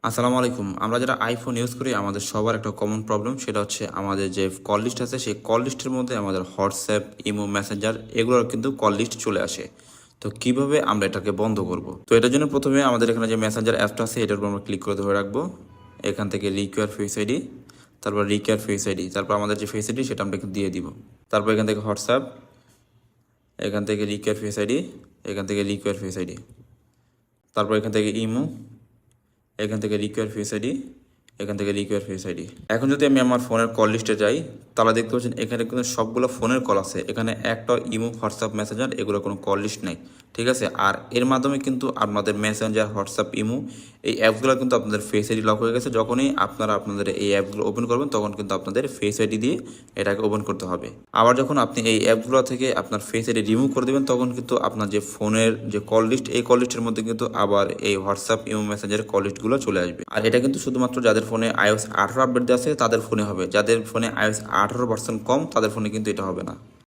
আসসালামু আলাইকুম। আমরা যারা আইফোন ইউজ করি আমাদের সবার একটা কমন প্রবলেম, সেটা হচ্ছে আমাদের যে কল লিস্ট আছে সেই কল লিস্টের মধ্যে আমাদের হোয়াটসঅ্যাপ, ইমো, মেসেঞ্জার এগুলোর কিন্তু কল লিস্ট চলে আসে। তো কিভাবে আমরা এটাকে বন্ধ করব? তো এটার জন্য প্রথমে আমাদের এখানে যে মেসেঞ্জার অ্যাপটা আছে এটার উপর আমরা ক্লিক করে ধরে রাখবো। এখান থেকে রিকোয়ার ফেস আইডি, তারপর রিকোয়ার ফেস আইডি, তারপর আমাদের যে ফেস আইডি সেটা আমরা এখানে দিয়ে দিব। তারপর এখান থেকে হোয়াটসঅ্যাপ, এখান থেকে রিকোয়ার ফেস আইডি, এখান থেকে রিকোয়ার ফেস আইডি, তারপর এখান থেকে ইমো, এখান থেকে রিকোয়ার ফেস আইডি, এখান থেকে রিকোয়ার ফেস আইডি। এখন যদি আমি আমার ফোনের কল লিস্টে যাই তাহলে দেখতে পাচ্ছেন এখানে কিন্তু সবগুলো ফোনের কল আছে, এখানে একটা ইমো, হোয়াটসঅ্যাপ, মেসেঞ্জার এগুলো কোনো কল লিস্ট নাই। ঠিক আছে, আর এর মাধ্যমে কিন্তু আপনাদের মেসেঞ্জার, হোয়াটসঅ্যাপ, ইমো এই অ্যাপগুলো কিন্তু আপনাদের ফেস আইডি লক হয়ে গেছে। যখনই আপনারা আপনাদের এই অ্যাপগুলো ওপেন করবেন তখন কিন্তু আপনাদের ফেস আইডি দিয়ে এটাকে ওপেন করতে হবে। আবার যখন আপনি এই অ্যাপগুলো থেকে আপনার ফেস আইডি রিমুভ করে দেবেন তখন কিন্তু আপনার যে ফোনের যে কল লিস্ট এই কল লিস্টের মধ্যে কিন্তু আবার এই হোয়াটসঅ্যাপ, ইমো, মেসেঞ্জারের কল লিস্টগুলো চলে আসবে। আর এটা কিন্তু শুধুমাত্র যাদের ফোনে iOS 18 আপডেট আছে তাদের ফোনে হবে, যাদের ফোনে iOS 18 ভার্সন কম তাদের ফোনে কিন্তু এটা হবে না।